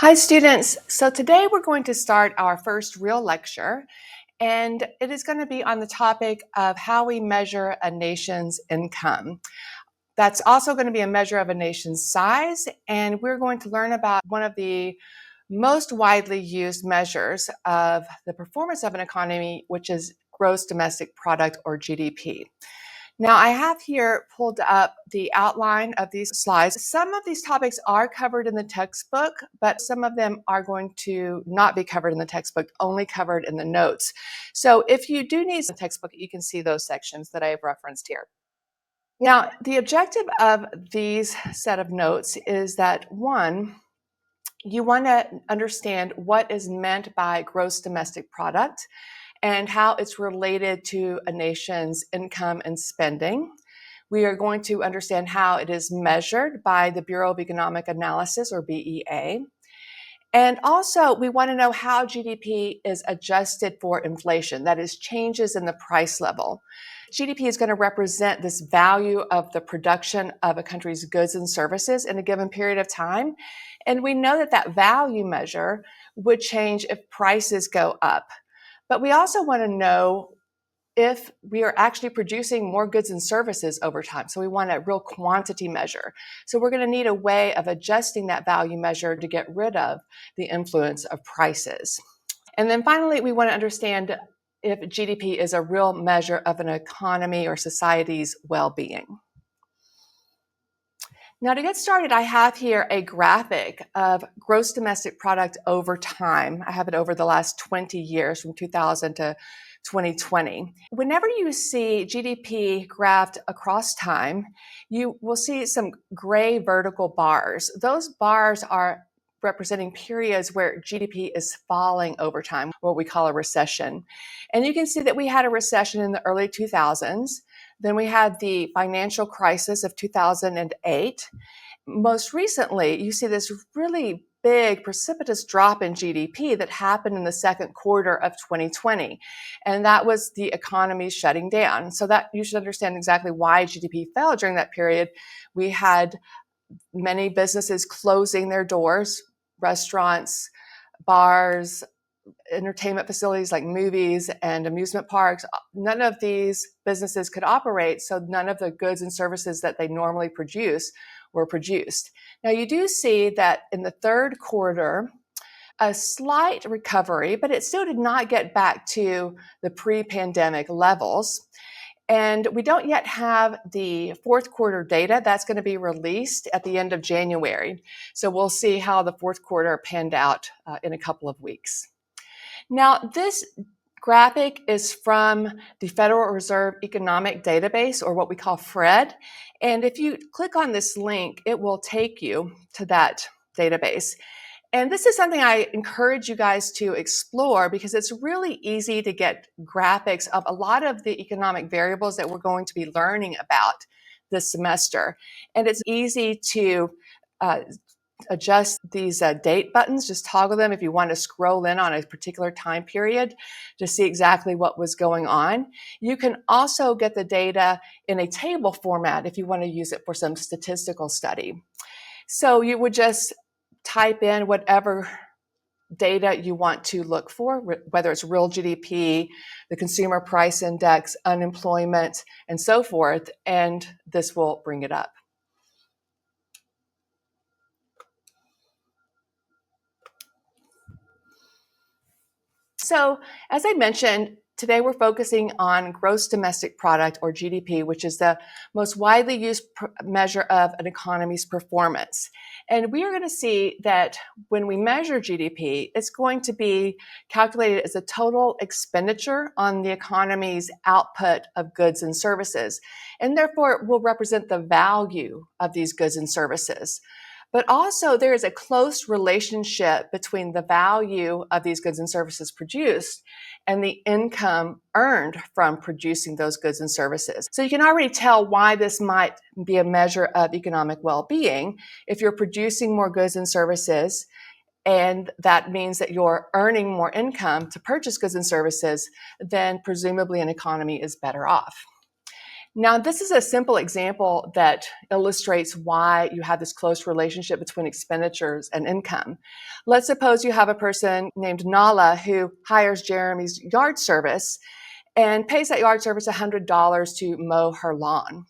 Hi students, so today we're going to start our first real lecture, and it is going to be on the topic of how we measure a nation's income. That's also going to be a measure of a nation's size, and we're going to learn about one of the most widely used measures of the performance of an economy, which is gross domestic product, or GDP. Now, I have here pulled up the outline of these slides. Some of these topics are covered in the textbook, but some of them are going to not be covered in the textbook, only covered in the notes. So if you do need the textbook, you can see those sections that I have referenced here. Now, the objective of these set of notes is that, one, you want to understand what is meant by gross domestic product and how it's related to a nation's income and spending. We are going to understand how it is measured by the Bureau of Economic Analysis, or BEA. And also, we want to know how GDP is adjusted for inflation, that is, changes in the price level. GDP is going to represent this value of the production of a country's goods and services in a given period of time. And we know that that value measure would change if prices go up. But we also want to know if we are actually producing more goods and services over time. So we want a real quantity measure. So we're going to need a way of adjusting that value measure to get rid of the influence of prices. And then finally, we want to understand if GDP is a real measure of an economy or society's well-being. Now, to get started, I have here a graphic of gross domestic product over time. I have it over the last 20 years, from 2000 to 2020. Whenever you see GDP graphed across time, you will see some gray vertical bars. Those bars are representing periods where GDP is falling over time, what we call a recession. And you can see that we had a recession in the early 2000s. Then we had the financial crisis of 2008. Most recently, you see this really big precipitous drop in GDP that happened in the second quarter of 2020. And that was the economy shutting down. So that you should understand exactly why GDP fell during that period. We had many businesses closing their doors, restaurants, bars, entertainment facilities like movies and amusement parks. None of these businesses could operate, so none of the goods and services that they normally produce were produced. Now, you do see that in the third quarter, a slight recovery, but it still did not get back to the pre-pandemic levels. And we don't yet have the fourth quarter data. That's going to be released at the end of January. So we'll see how the fourth quarter panned out in a couple of weeks. Now, this graphic is from the Federal Reserve Economic Database, or what we call FRED. And if you click on this link, it will take you to that database. And this is something I encourage you guys to explore because it's really easy to get graphics of a lot of the economic variables that we're going to be learning about this semester. And it's easy to adjust these date buttons, just toggle them if you want to scroll in on a particular time period to see exactly what was going on. You can also get the data in a table format if you want to use it for some statistical study. So you would just type in whatever data you want to look for, whether it's real GDP, the consumer price index, unemployment, and so forth, and this will bring it up. So, as I mentioned, today we're focusing on gross domestic product, or GDP, which is the most widely used measure of an economy's performance. And we are going to see that when we measure GDP, it's going to be calculated as a total expenditure on the economy's output of goods and services. And therefore, it will represent the value of these goods and services. But also, there is a close relationship between the value of these goods and services produced and the income earned from producing those goods and services. So you can already tell why this might be a measure of economic well-being. If you're producing more goods and services, and that means that you're earning more income to purchase goods and services, then presumably an economy is better off. Now, this is a simple example that illustrates why you have this close relationship between expenditures and income. Let's suppose you have a person named Nala who hires Jeremy's yard service and pays that yard service $100 to mow her lawn.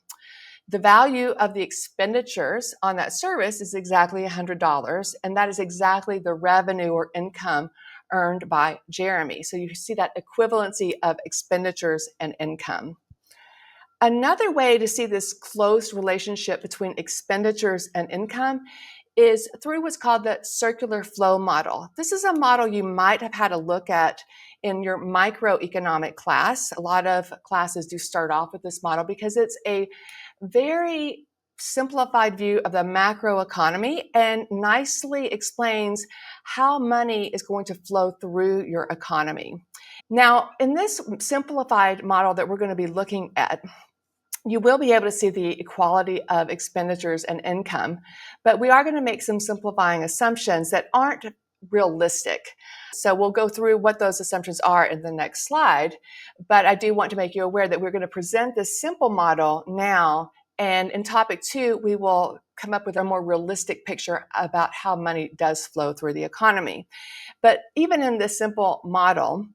The value of the expenditures on that service is exactly $100, and that is exactly the revenue or income earned by Jeremy. So you see that equivalency of expenditures and income. Another way to see this close relationship between expenditures and income is through what's called the circular flow model. This is a model you might have had a look at in your microeconomic class. A lot of classes do start off with this model because it's a very simplified view of the macroeconomy and nicely explains how money is going to flow through your economy. Now, in this simplified model that we're going to be looking at, you will be able to see the equality of expenditures and income, but we are going to make some simplifying assumptions that aren't realistic. So we'll go through what those assumptions are in the next slide, but I do want to make you aware that we're going to present this simple model now, and in topic 2, we will come up with a more realistic picture about how money does flow through the economy. But even in this simple model,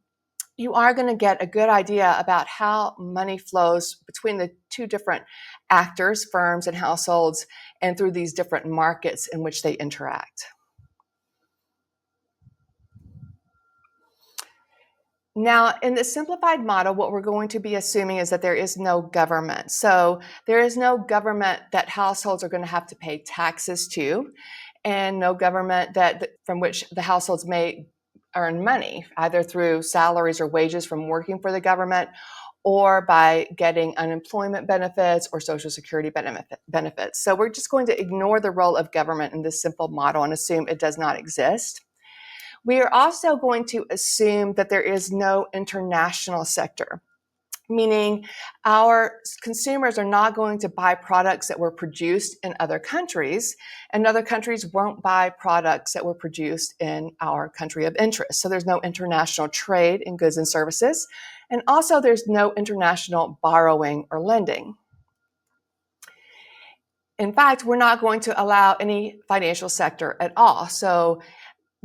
you are going to get a good idea about how money flows between the two different actors, firms and households, and through these different markets in which they interact. Now, in the simplified model, what we're going to be assuming is that there is no government. So there is no government that households are going to have to pay taxes to, and no government from which the households may earn money, either through salaries or wages from working for the government, or by getting unemployment benefits or Social Security benefits. So we're just going to ignore the role of government in this simple model and assume it does not exist. We are also going to assume that there is no international sector, meaning our consumers are not going to buy products that were produced in other countries, and other countries won't buy products that were produced in our country of interest. So there's no international trade in goods and services, and also there's no international borrowing or lending. In fact, we're not going to allow any financial sector at all. So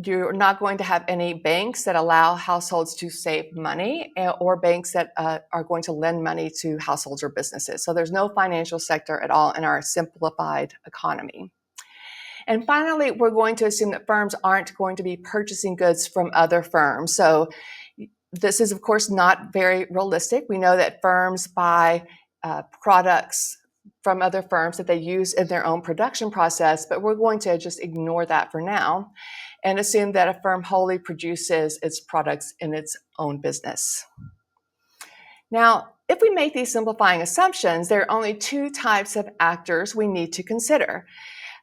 you're not going to have any banks that allow households to save money or banks that are going to lend money to households or businesses. So there's no financial sector at all in our simplified economy. And finally, we're going to assume that firms aren't going to be purchasing goods from other firms. So this is, of course, not very realistic. We know that firms buy products from other firms that they use in their own production process, but we're going to just ignore that for now and assume that a firm wholly produces its products in its own business. Now, if we make these simplifying assumptions, there are only two types of actors we need to consider: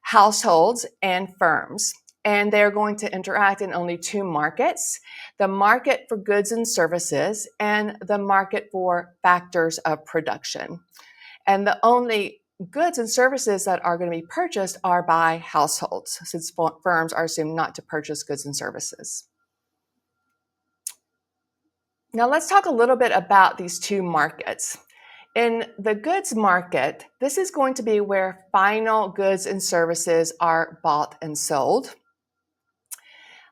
households and firms. And they're going to interact in only two markets: the market for goods and services and the market for factors of production. And the only goods and services that are going to be purchased are by households, since firms are assumed not to purchase goods and services. Now let's talk a little bit about these two markets. In the goods market, this is going to be where final goods and services are bought and sold.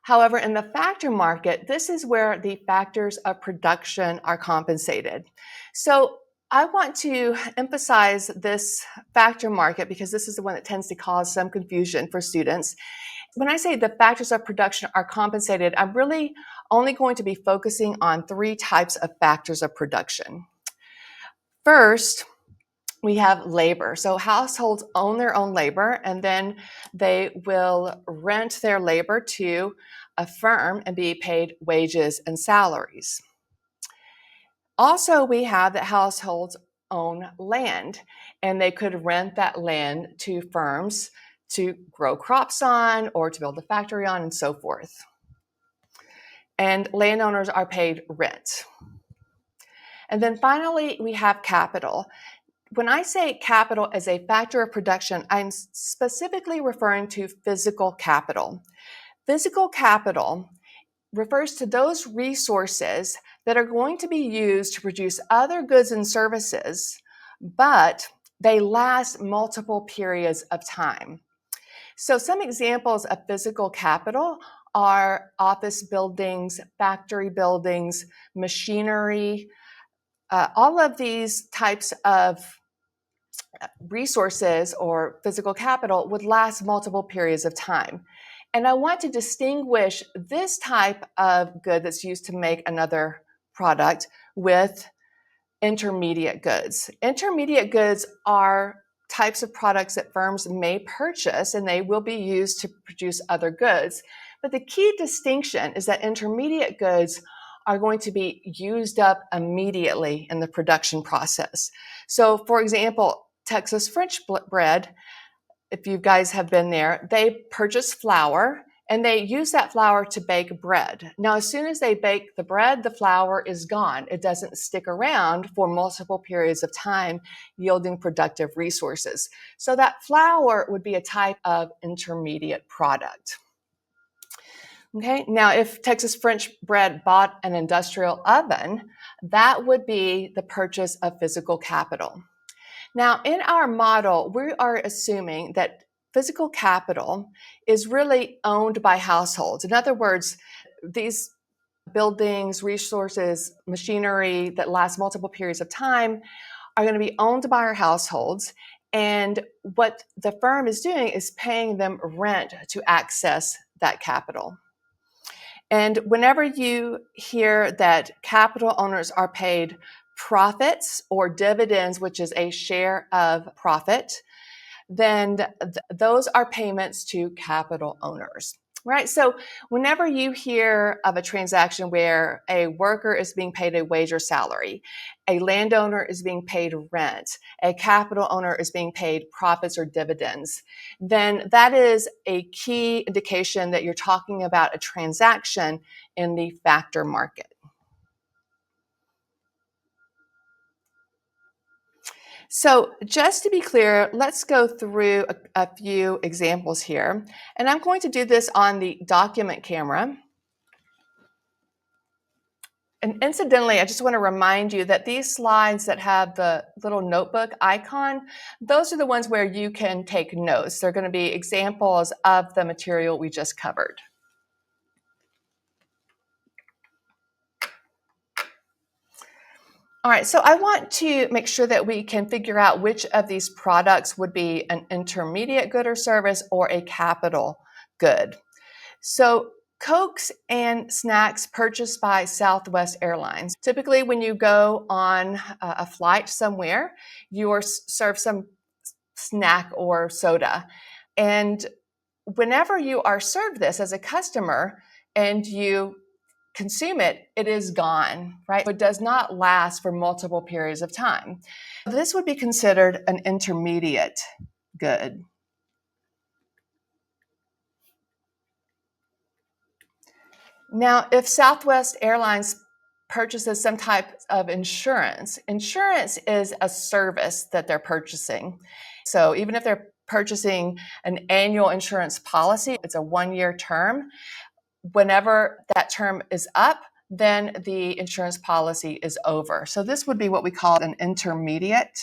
However, in the factor market, this is where the factors of production are compensated. So I want to emphasize this factor market because this is the one that tends to cause some confusion for students. When I say the factors of production are compensated, I'm really only going to be focusing on three types of factors of production. First, we have labor. So households own their own labor, and then they will rent their labor to a firm and be paid wages and salaries. Also, we have that households own land, and they could rent that land to firms to grow crops on or to build a factory on and so forth. And landowners are paid rent. And then finally, we have capital. When I say capital as a factor of production, I'm specifically referring to physical capital. Physical capital refers to those resources that are going to be used to produce other goods and services but they last multiple periods of time. So some examples of physical capital are office buildings, factory buildings, machinery. All of these types of resources or physical capital would last multiple periods of time. And I want to distinguish this type of good that's used to make another product with intermediate goods. Intermediate goods are types of products that firms may purchase and they will be used to produce other goods. But the key distinction is that intermediate goods are going to be used up immediately in the production process. So, for example, Texas French bread, if you guys have been there, they purchase flour and they use that flour to bake bread. Now, as soon as they bake the bread, the flour is gone. It doesn't stick around for multiple periods of time, yielding productive resources. So that flour would be a type of intermediate product. Okay, now if Texas French bread bought an industrial oven, that would be the purchase of physical capital. Now, in our model, we are assuming that physical capital is really owned by households. In other words, these buildings, resources, machinery that last multiple periods of time are going to be owned by our households. And what the firm is doing is paying them rent to access that capital. And whenever you hear that capital owners are paid profits or dividends, which is a share of profit, then those are payments to capital owners, right? So whenever you hear of a transaction where a worker is being paid a wage or salary, a landowner is being paid rent, a capital owner is being paid profits or dividends, then that is a key indication that you're talking about a transaction in the factor market. So just to be clear, let's go through a few examples here. And I'm going to do this on the document camera. And incidentally, I just want to remind you that these slides that have the little notebook icon, those are the ones where you can take notes. They're going to be examples of the material we just covered. All right, so I want to make sure that we can figure out which of these products would be an intermediate good or service or a capital good. So Cokes and snacks purchased by Southwest Airlines. Typically, when you go on a flight somewhere, you are served some snack or soda. And whenever you are served this as a customer and you consume it, it is gone, right? It does not last for multiple periods of time. This would be considered an intermediate good. Now, if Southwest Airlines purchases some type of insurance, insurance is a service that they're purchasing. So even if they're purchasing an annual insurance policy, it's a one-year term. Whenever that term is up, then the insurance policy is over. So this would be what we call an intermediate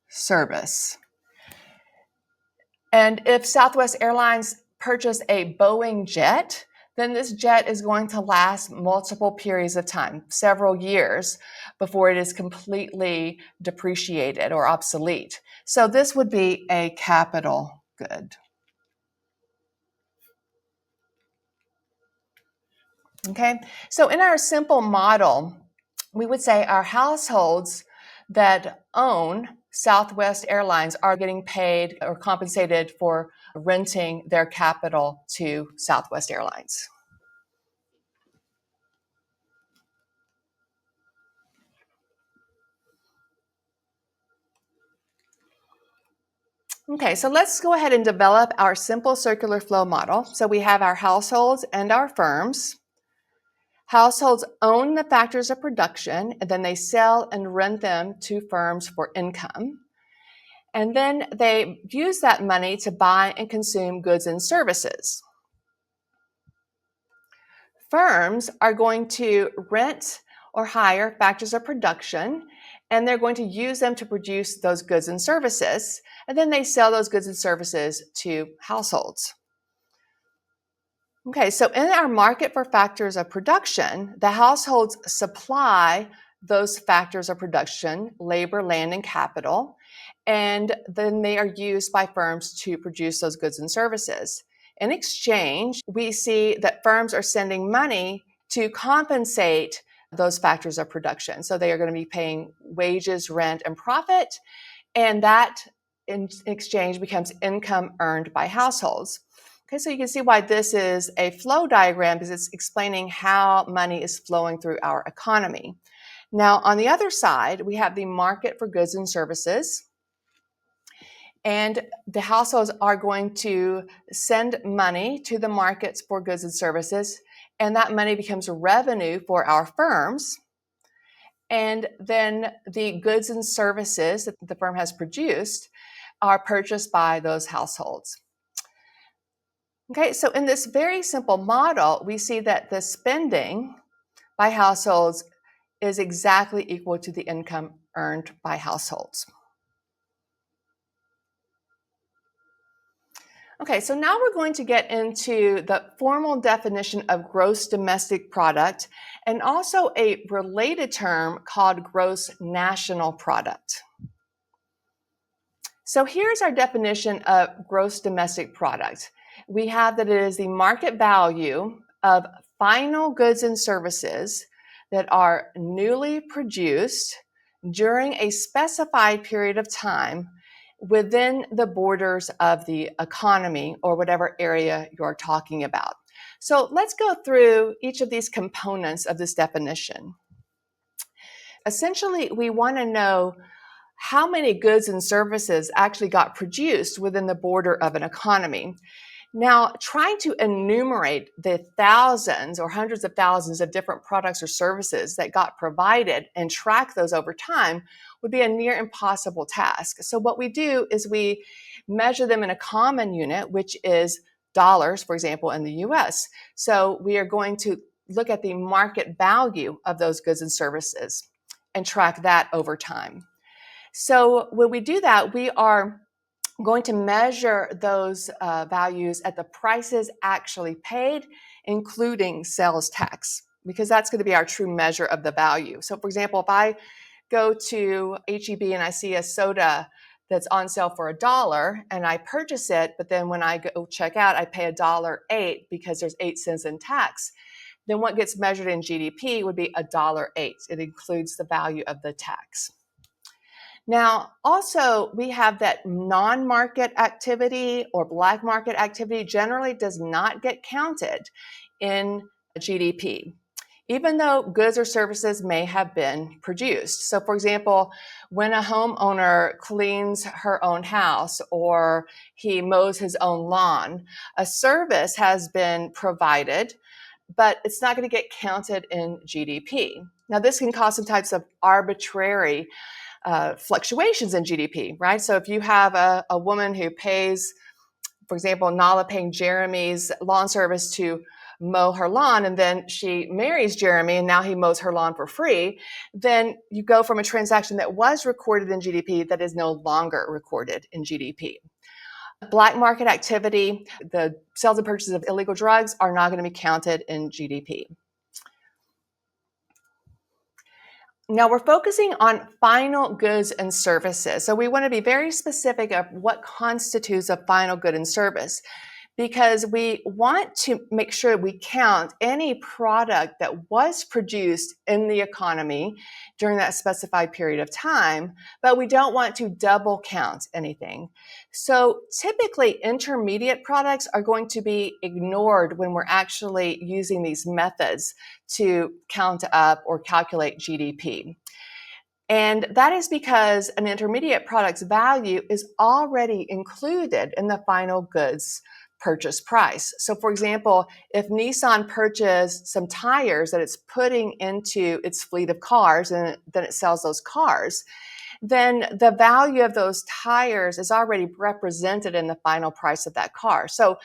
service. And if Southwest Airlines purchase a Boeing jet, then this jet is going to last multiple periods of time, several years, before it is completely depreciated or obsolete. So this would be a capital good. Okay, so in our simple model, we would say our households that own Southwest Airlines are getting paid or compensated for renting their capital to Southwest Airlines. Okay, so let's go ahead and develop our simple circular flow model. So we have our households and our firms. Households own the factors of production, and then they sell and rent them to firms for income. And then they use that money to buy and consume goods and services. Firms are going to rent or higher factors of production, and they're going to use them to produce those goods and services, and then they sell those goods and services to households. Okay, so in our market for factors of production, the households supply those factors of production, labor, land, and capital, and then they are used by firms to produce those goods and services. In exchange, we see that firms are sending money to compensate those factors of production. So they are going to be paying wages, rent, and profit, and that in exchange becomes income earned by households. Okay, so you can see why this is a flow diagram, because it's explaining how money is flowing through our economy. Now, on the other side, we have the market for goods and services. And the households are going to send money to the markets for goods and services, and that money becomes revenue for our firms. And then the goods and services that the firm has produced are purchased by those households. Okay, so in this very simple model, we see that the spending by households is exactly equal to the income earned by households. Okay, so now we're going to get into the formal definition of gross domestic product and also a related term called gross national product. So here's our definition of gross domestic product. We have that it is the market value of final goods and services that are newly produced during a specified period of time within the borders of the economy or whatever area you're talking about. So let's go through each of these components of this definition. Essentially, we want to know how many goods and services actually got produced within the border of an economy. Now, trying to enumerate the thousands or hundreds of thousands of different products or services that got provided and track those over time would be a near impossible task. So what we do is we measure them in a common unit, which is dollars, for example, in the US. So we are going to look at the market value of those goods and services and track that over time. So when we do that, we are going to measure those values at the prices actually paid, including sales tax, because that's going to be our true measure of the value. So for example, if I go to H-E-B and I see a soda that's on sale for $1 and I purchase it, but then when I go check out, I pay $1.08 because there's 8 cents in tax, then what gets measured in GDP would be $1.08. It includes the value of the tax. Now, also, we have that non-market activity or black market activity generally does not get counted in GDP, even though goods or services may have been produced. So, for example, when a homeowner cleans her own house or he mows his own lawn, a service has been provided, but it's not going to get counted in GDP. Now, this can cause some types of arbitrary fluctuations in GDP, right? So if you have a woman who pays, for example, Nala paying Jeremy's lawn service to mow her lawn, and then she marries Jeremy and now he mows her lawn for free, then you go from a transaction that was recorded in GDP that is no longer recorded in GDP. Black market activity, the sales and purchases of illegal drugs are not going to be counted in GDP. Now we're focusing on final goods and services. So we want to be very specific of what constitutes a final good and service, because we want to make sure we count any product that was produced in the economy during that specified period of time, but we don't want to double count anything. So typically intermediate products are going to be ignored when we're actually using these methods to count up or calculate GDP. And that is because an intermediate product's value is already included in the final goods purchase price. So for example, if Nissan purchased some tires that it's putting into its fleet of cars and then it sells those cars, then the value of those tires is already represented in the final price of that car. So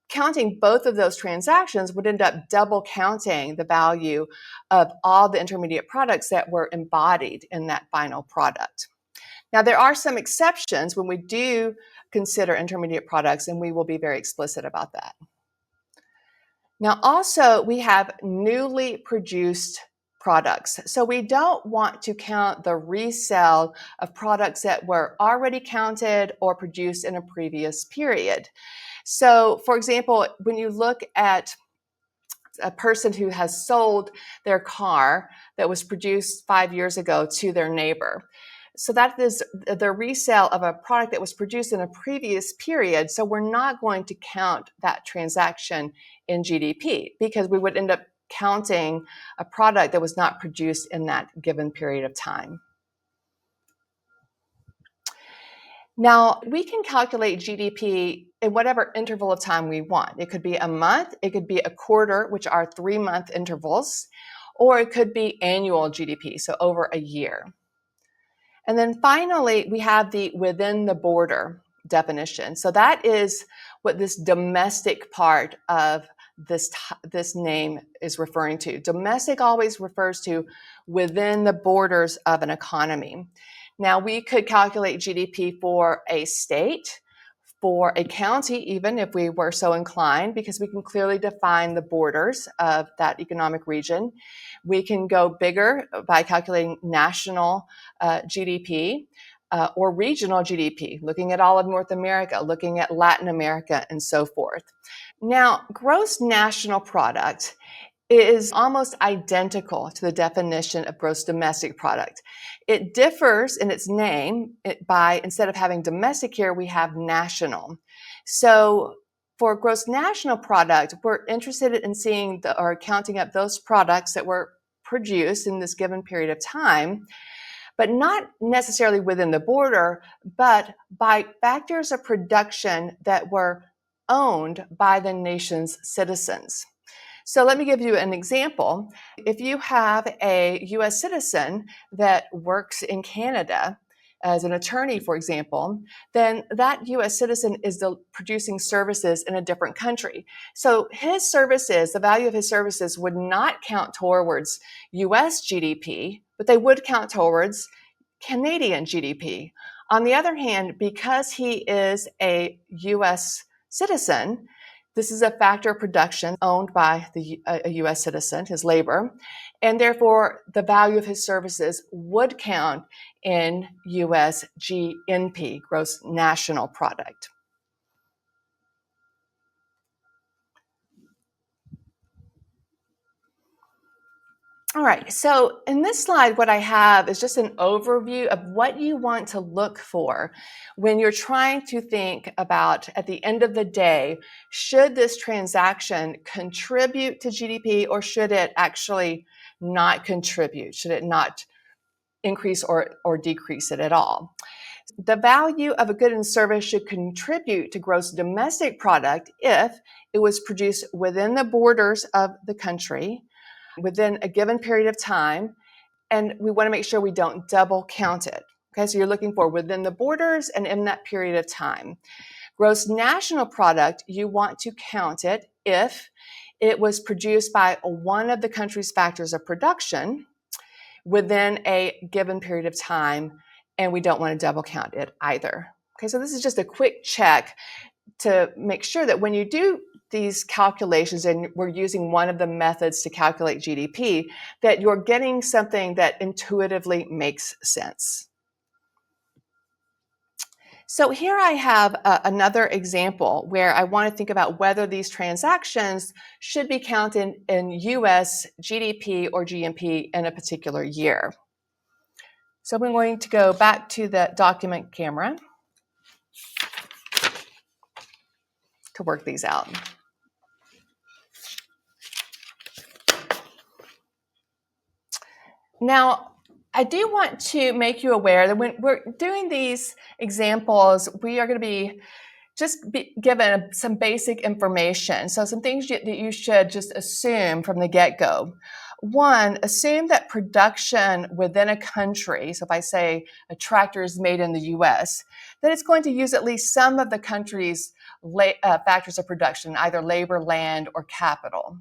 counting both of those transactions would end up double counting the value of all the intermediate products that were embodied in that final product. Now, there are some exceptions when we do consider intermediate products, and we will be very explicit about that. Now, also, we have newly produced products. So we don't want to count the resale of products that were already counted or produced in a previous period. So, for example, when you look at a person who has sold their car that was produced 5 years ago to their neighbor. So that is the resale of a product that was produced in a previous period. So we're not going to count that transaction in GDP because we would end up counting a product that was not produced in that given period of time. Now, we can calculate GDP in whatever interval of time we want. It could be a month, it could be a quarter, which are 3-month intervals, or it could be annual GDP, so over a year. And then finally, we have the within the border definition. So that is what this domestic part of this name is referring to. Domestic always refers to within the borders of an economy. Now, we could calculate GDP for a state, for a county, even if we were so inclined, because we can clearly define the borders of that economic region. We can go bigger by calculating national GDP or regional GDP, looking at all of North America, looking at Latin America, and so forth. Now, gross national product is almost identical to the definition of gross domestic product. It differs in its name by, instead of having domestic here, we have national. So for gross national product, we're interested in seeing or counting up those products that were produced in this given period of time, but not necessarily within the border, but by factors of production that were owned by the nation's citizens. So let me give you an example. If you have a U.S. citizen that works in Canada as an attorney, for example, then that U.S. citizen is producing services in a different country. So his services, the value of his services would not count towards U.S. GDP, but they would count towards Canadian GDP. On the other hand, because he is a U.S. citizen, this is a factor of production owned by a U.S. citizen, his labor, and therefore the value of his services would count in U.S. GNP, gross national product. All right, so in this slide, what I have is just an overview of what you want to look for when you're trying to think about, at the end of the day, should this transaction contribute to GDP or should it actually not contribute? Should it not increase or decrease it at all? The value of a good and service should contribute to gross domestic product if it was produced within the borders of the country, within a given period of time, and we want to make sure we don't double count it. Okay, so you're looking for within the borders and in that period of time. Gross national product, you want to count it if it was produced by one of the country's factors of production within a given period of time, and we don't want to double count it either. Okay, so this is just a quick check to make sure that when you do these calculations, and we're using one of the methods to calculate GDP, that you're getting something that intuitively makes sense. So here I have another example where I want to think about whether these transactions should be counted in US GDP or GNP in a particular year. So I'm going to go back to the document camera to work these out. Now, I do want to make you aware that when we're doing these examples, we are going to be given some basic information. So some things that you should just assume from the get-go. One, assume that production within a country, so if I say a tractor is made in the US, that it's going to use at least some of the country's factors of production, either labor, land, or capital.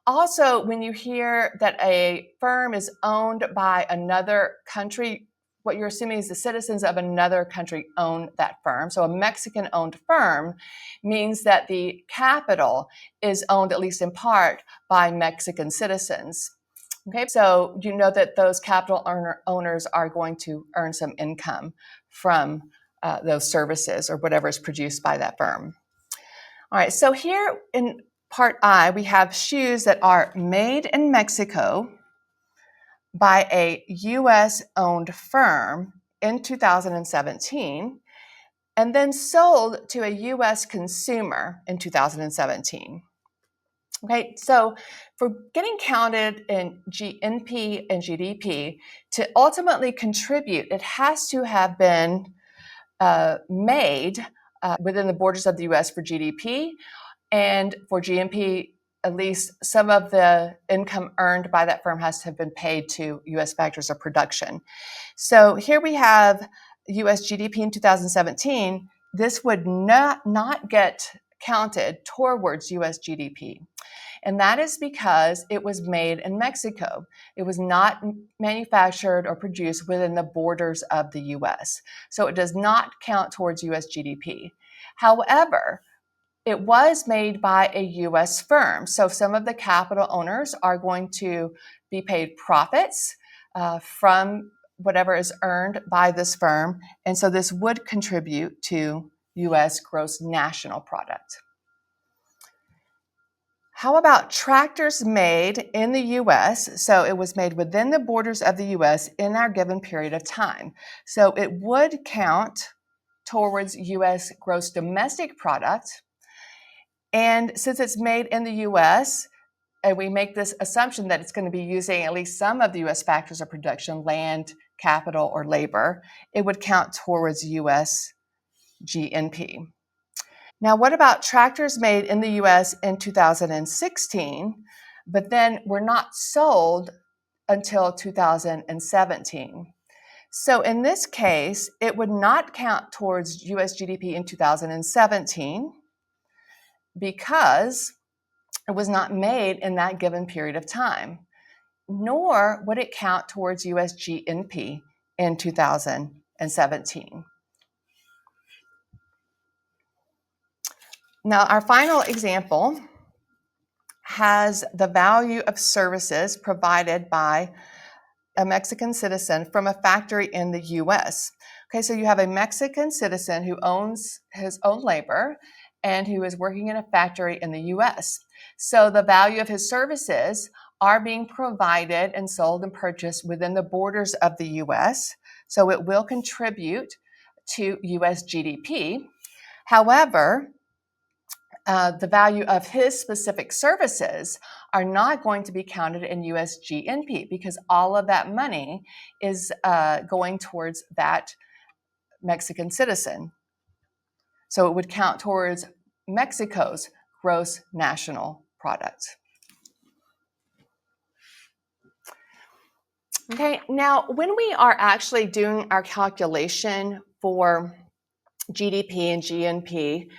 Also, when you hear that a firm is owned by another country, what you're assuming is the citizens of another country own that firm. So a Mexican-owned firm means that the capital is owned, at least in part, by Mexican citizens. Okay, so you know that those capital owners are going to earn some income from those services or whatever is produced by that firm. All right, so here in part I, we have shoes that are made in Mexico by a US-owned firm in 2017 and then sold to a US consumer in 2017. Okay, so for getting counted in GNP and GDP to ultimately contribute, it has to have been made within the borders of the US for GDP, and for GNP, at least some of the income earned by that firm has to have been paid to US factors of production. So here we have US GDP in 2017. This would not get counted towards US GDP. And that is because it was made in Mexico. It was not manufactured or produced within the borders of the US. So it does not count towards US GDP. However, it was made by a US firm. So some of the capital owners are going to be paid profits from whatever is earned by this firm. And so this would contribute to US gross national product. How about tractors made in the US? So it was made within the borders of the US in our given period of time. So it would count towards US gross domestic product. And since it's made in the US, and we make this assumption that it's going to be using at least some of the US factors of production, land, capital, or labor, it would count towards US GNP. Now, what about tractors made in the US in 2016, but then were not sold until 2017? So in this case, it would not count towards US GDP in 2017 because it was not made in that given period of time, nor would it count towards US GNP in 2017. Now, our final example has the value of services provided by a Mexican citizen from a factory in the US. Okay, so you have a Mexican citizen who owns his own labor and who is working in a factory in the US. So the value of his services are being provided and sold and purchased within the borders of the US. So it will contribute to US GDP. However, the value of his specific services are not going to be counted in US GNP because all of that money is going towards that Mexican citizen. So it would count towards Mexico's gross national product. Okay, now when we are actually doing our calculation for GDP and GNP,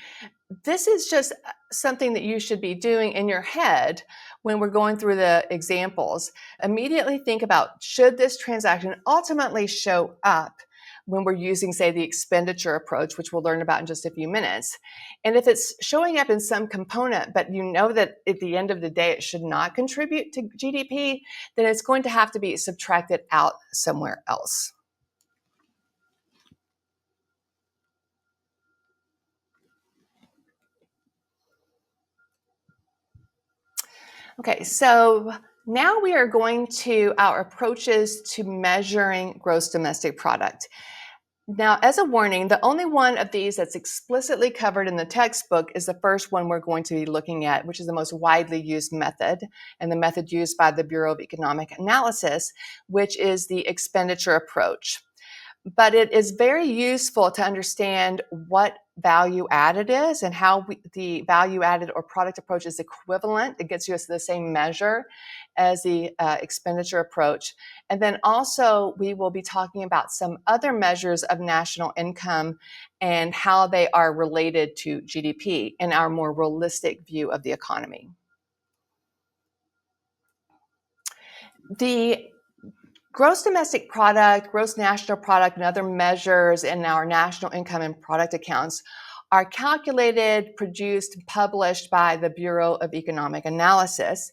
this is just something that you should be doing in your head when we're going through the examples. Immediately think about, should this transaction ultimately show up when we're using, say, the expenditure approach, which we'll learn about in just a few minutes. And if it's showing up in some component, but you know that at the end of the day it should not contribute to GDP, then it's going to have to be subtracted out somewhere else. Okay, so now we are going to our approaches to measuring gross domestic product. Now, as a warning, the only one of these that's explicitly covered in the textbook is the first one we're going to be looking at, which is the most widely used method, and the method used by the Bureau of Economic Analysis, which is the expenditure approach. But it is very useful to understand what value added is and how the value added or product approach is equivalent. It gets you the same measure as the expenditure approach. And then also we will be talking about some other measures of national income and how they are related to GDP in our more realistic view of the economy. The gross domestic product, gross national product, and other measures in our national income and product accounts are calculated, produced, and published by the Bureau of Economic Analysis.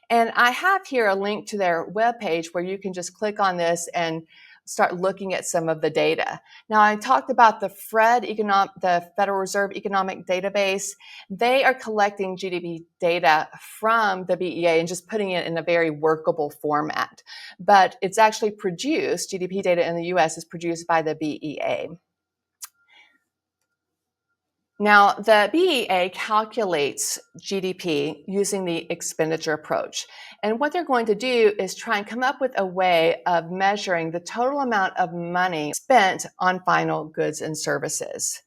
And I have here a link to their webpage where you can just click on this and start looking at some of the data. Now, I talked about the the Federal Reserve Economic Database. They are collecting GDP data from the BEA and just putting it in a very workable format. But it's actually produced, GDP data in the US is produced by the BEA. Now, the BEA calculates GDP using the expenditure approach. And what they're going to do is try and come up with a way of measuring the total amount of money spent on final goods and services.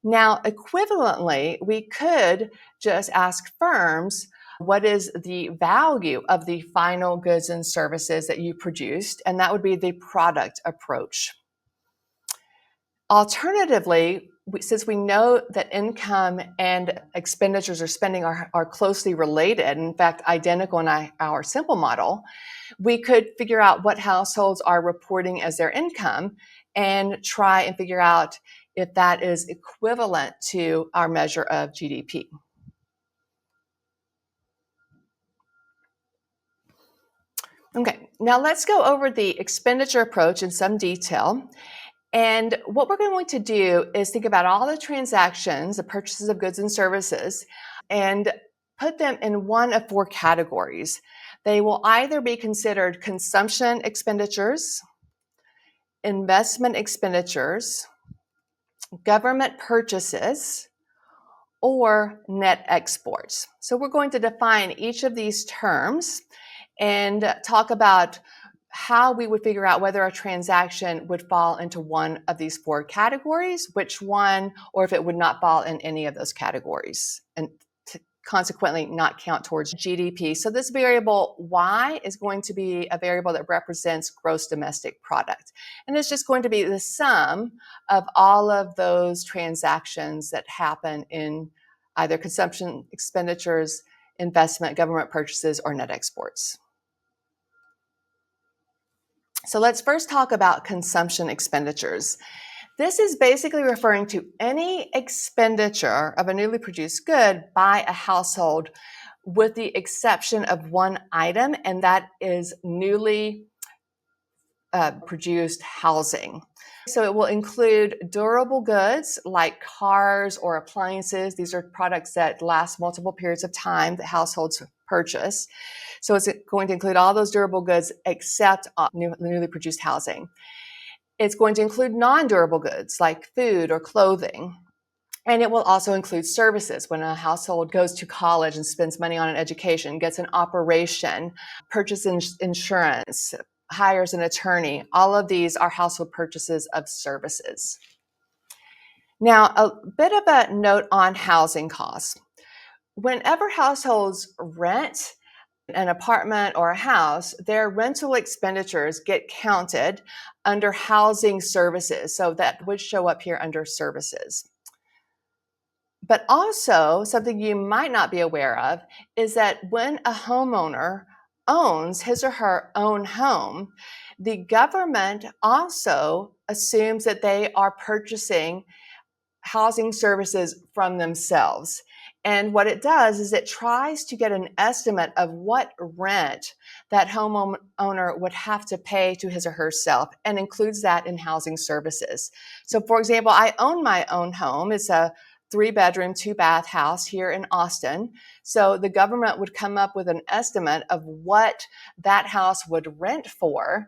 Now, equivalently, we could just ask firms, what is the value of the final goods and services that you produced? And that would be the product approach. Alternatively, since we know that income and expenditures or spending are closely related, in fact, identical in our simple model, we could figure out what households are reporting as their income and try and figure out if that is equivalent to our measure of GDP. Okay, now let's go over the expenditure approach in some detail. And what we're going to do is think about all the transactions, the purchases of goods and services, and put them in one of four categories. They will either be considered consumption expenditures, investment expenditures, government purchases, or net exports. So we're going to define each of these terms and talk about how we would figure out whether a transaction would fall into one of these four categories, which one, or if it would not fall in any of those categories, and consequently not count towards GDP. So this variable Y is going to be a variable that represents gross domestic product. And it's just going to be the sum of all of those transactions that happen in either consumption expenditures, investment, government purchases, or net exports. So let's first talk about consumption expenditures. This is basically referring to any expenditure of a newly produced good by a household with the exception of one item, and that is newly produced housing. So it will include durable goods like cars or appliances. These are products that last multiple periods of time that households purchase. So it's going to include all those durable goods except newly produced housing. It's going to include non-durable goods like food or clothing. And it will also include services. When a household goes to college and spends money on an education, gets an operation, purchases insurance, hires an attorney, all of these are household purchases of services. Now, a bit of a note on housing costs. Whenever households rent an apartment or a house, their rental expenditures get counted under housing services. So that would show up here under services. But also, something you might not be aware of is that when a homeowner owns his or her own home, the government also assumes that they are purchasing housing services from themselves. And what it does is it tries to get an estimate of what rent that homeowner would have to pay to his or herself and includes that in housing services. So for example, I own my own home. It's a 3-bedroom, 2-bath house here in Austin. So the government would come up with an estimate of what that house would rent for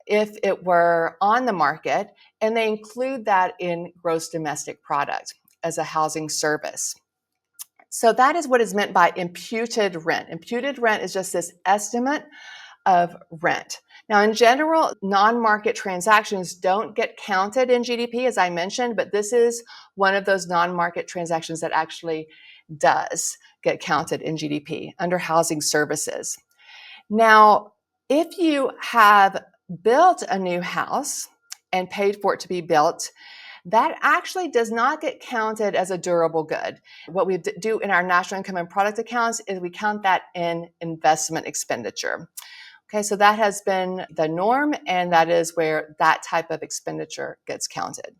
if it were on the market, and they include that in gross domestic product as a housing service. So that is what is meant by imputed rent. Imputed rent is just this estimate of rent. Now, in general, non-market transactions don't get counted in GDP, as I mentioned, but this is one of those non-market transactions that actually does get counted in GDP under housing services. Now, if you have built a new house and paid for it to be built, that actually does not get counted as a durable good. What we do in our national income and product accounts is we count that in investment expenditure. Okay, so that has been the norm, and that is where that type of expenditure gets counted.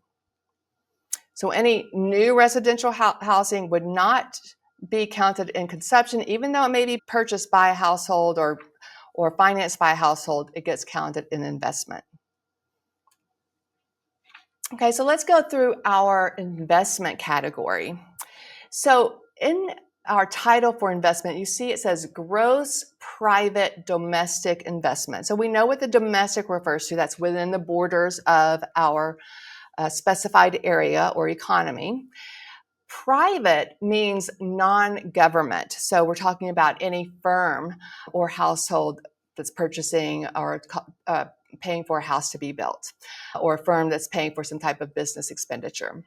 So any new residential housing would not be counted in consumption, even though it may be purchased by a household or financed by a household, it gets counted in investment. Okay, so let's go through our investment category. So in our title for investment, you see it says gross private domestic investment. So we know what the domestic refers to. That's within the borders of our specified area or economy. Private means non-government. So we're talking about any firm or household that's purchasing or paying for a house to be built, or a firm that's paying for some type of business expenditure.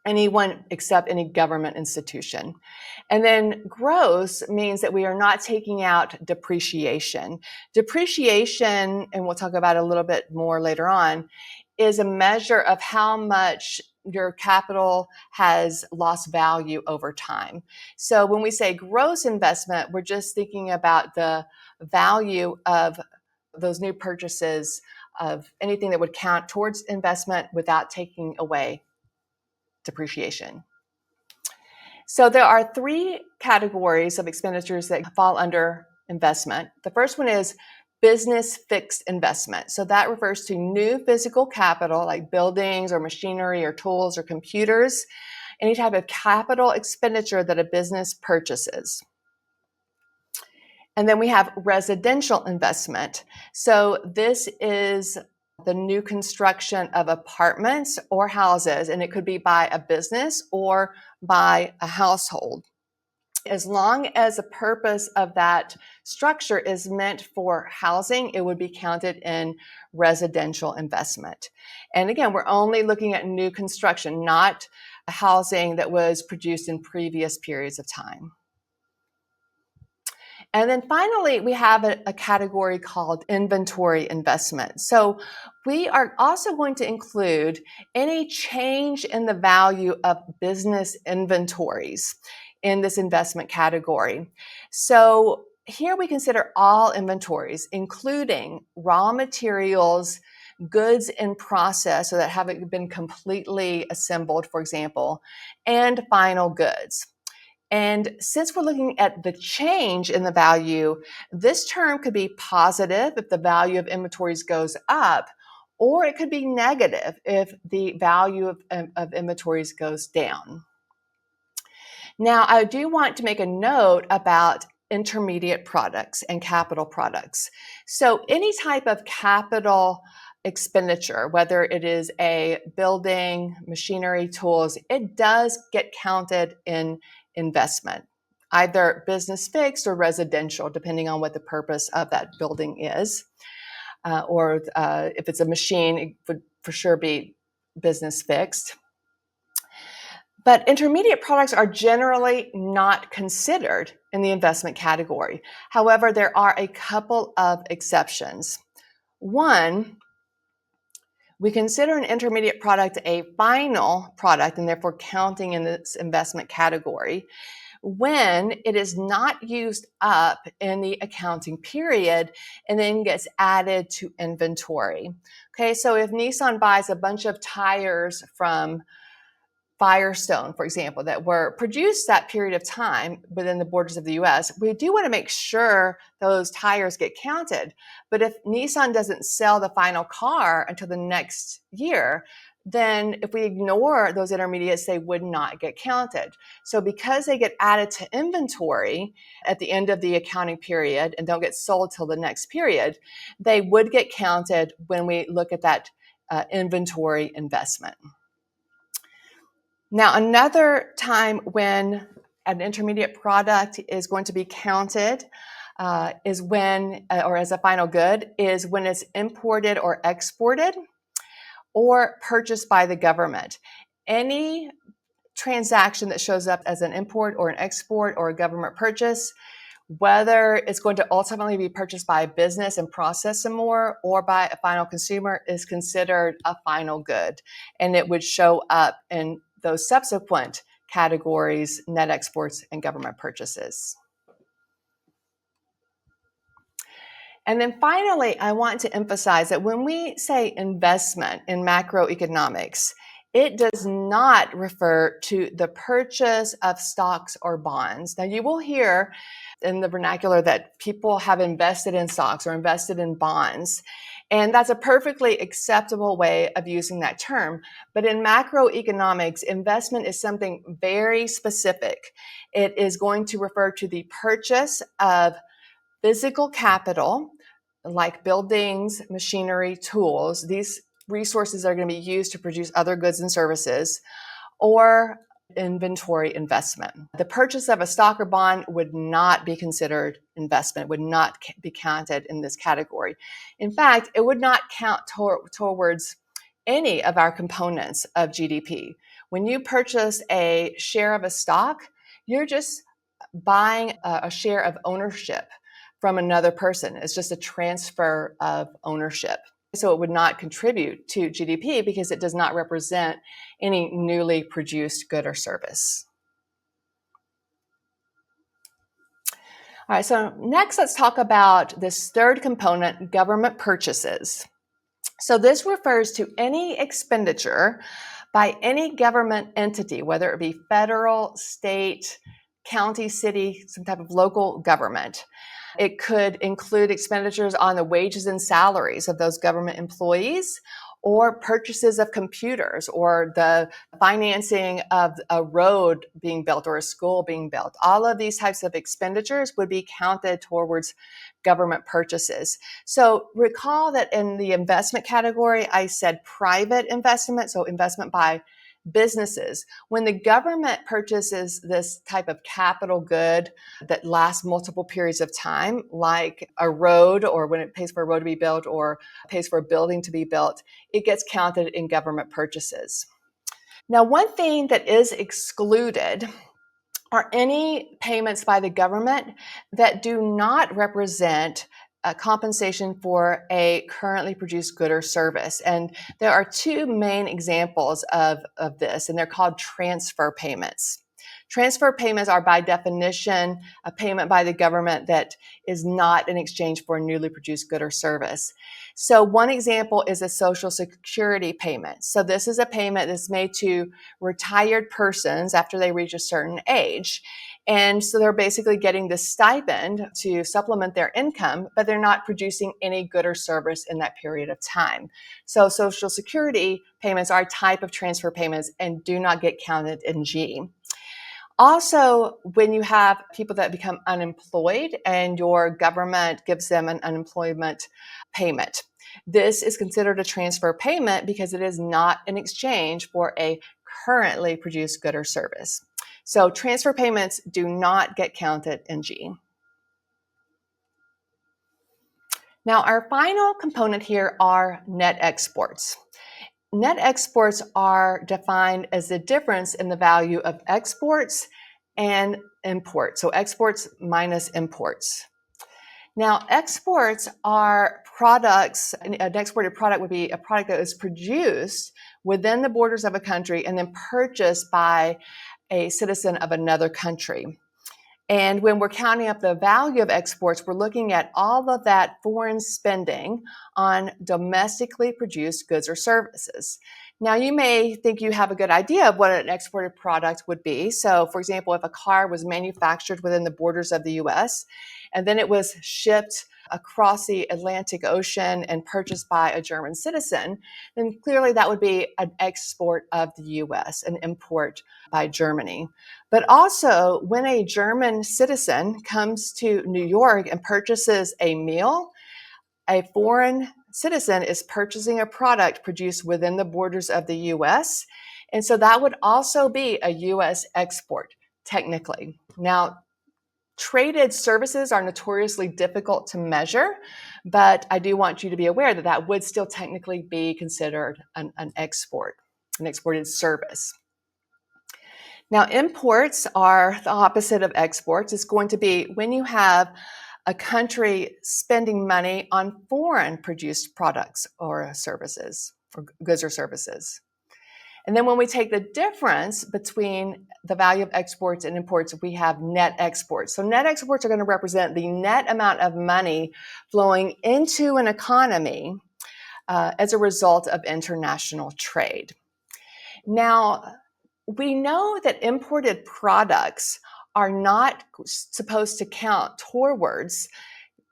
Anyone except any government institution. And then gross means that we are not taking out depreciation. Depreciation, and we'll talk about it a little bit more later on, is a measure of how much your capital has lost value over time. So when we say gross investment, we're just thinking about the value of those new purchases, of anything that would count towards investment without taking away depreciation. So there are three categories of expenditures that fall under investment. The first one is business fixed investment. So that refers to new physical capital like buildings or machinery or tools or computers, any type of capital expenditure that a business purchases. And then we have residential investment. So this is the new construction of apartments or houses, and it could be by a business or by a household. As long as the purpose of that structure is meant for housing, it would be counted in residential investment. And again, we're only looking at new construction, not housing that was produced in previous periods of time. And then finally, we have a category called inventory investment. So we are also going to include any change in the value of business inventories in this investment category. So here we consider all inventories, including raw materials, goods in process, so that haven't been completely assembled, for example, and final goods. And since we're looking at the change in the value, this term could be positive if the value of inventories goes up, or it could be negative if the value of inventories goes down. Now, I do want to make a note about intermediate products and capital products. So any type of capital expenditure, whether it is a building, machinery, tools, it does get counted in investment, either business fixed or residential, depending on what the purpose of that building is. Or if it's a machine, it would for sure be business fixed. But intermediate products are generally not considered in the investment category. However, there are a couple of exceptions. One, we consider an intermediate product a final product and therefore counting in this investment category when it is not used up in the accounting period and then gets added to inventory. Okay, so if Nissan buys a bunch of tires from Firestone, for example, that were produced that period of time within the borders of the US, we do want to make sure those tires get counted. But if Nissan doesn't sell the final car until the next year, then if we ignore those intermediates, they would not get counted. So because they get added to inventory at the end of the accounting period and don't get sold till the next period, they would get counted when we look at that inventory investment. Now, another time when an intermediate product is going to be counted is when, or as a final good, is when it's imported or exported or purchased by the government. Any transaction that shows up as an import or an export or a government purchase, whether it's going to ultimately be purchased by a business and processed some more or by a final consumer, is considered a final good. And it would show up in those subsequent categories: net exports and government purchases. And then finally, I want to emphasize that when we say investment in macroeconomics, it does not refer to the purchase of stocks or bonds. Now, you will hear in the vernacular that people have invested in stocks or invested in bonds. And that's a perfectly acceptable way of using that term. But in macroeconomics, investment is something very specific. It is going to refer to the purchase of physical capital, like buildings, machinery, tools. These resources are going to be used to produce other goods and services, or inventory investment. The purchase of a stock or bond would not be considered investment, would not be counted in this category. In fact, it would not count towards any of our components of GDP. When you purchase a share of a stock, you're just buying a share of ownership from another person. It's just a transfer of ownership. So it would not contribute to GDP because it does not represent any newly produced good or service. All right, so next let's talk about this third component, government purchases. So this refers to any expenditure by any government entity, whether it be federal, state, county, city, some type of local government. It could include expenditures on the wages and salaries of those government employees, or purchases of computers, or the financing of a road being built or a school being built. All of these types of expenditures would be counted towards government purchases. So recall that in the investment category, I said private investment, so investment by businesses. When the government purchases this type of capital good that lasts multiple periods of time, like a road, or when it pays for a road to be built or pays for a building to be built, it gets counted in government purchases. Now, one thing that is excluded are any payments by the government that do not represent a compensation for a currently produced good or service. And there are two main examples of this, and they're called transfer payments. Transfer payments are by definition a payment by the government that is not in exchange for a newly produced good or service. So one example is a Social Security payment. So this is a payment that's made to retired persons after they reach a certain age. And so they're basically getting this stipend to supplement their income, but they're not producing any good or service in that period of time. So Social Security payments are a type of transfer payments and do not get counted in G. Also, when you have people that become unemployed and your government gives them an unemployment payment, this is considered a transfer payment because it is not in exchange for a currently produced good or service. So transfer payments do not get counted in G. Now, our final component here are net exports. Net exports are defined as the difference in the value of exports and imports. So exports minus imports. Now, exports are products. An exported product would be a product that is produced within the borders of a country and then purchased by a citizen of another country. And when we're counting up the value of exports, we're looking at all of that foreign spending on domestically produced goods or services. Now, you may think you have a good idea of what an exported product would be. So, for example, if a car was manufactured within the borders of the US and then it was shipped across the Atlantic Ocean and purchased by a German citizen, then clearly that would be an export of the US, an import by Germany. But also, when a German citizen comes to New York and purchases a meal, a foreign citizen is purchasing a product produced within the borders of the US. And so that would also be a US export, technically. Now, Traded services are notoriously difficult to measure, but I do want you to be aware that that would still technically be considered an export, an exported service. Now, imports are the opposite of exports. It's going to be when you have a country spending money on foreign produced products or services, or goods or services. And then when we take the difference between the value of exports and imports, we have net exports. So net exports are going to represent the net amount of money flowing into an economy as a result of international trade. Now, we know that imported products are not supposed to count towards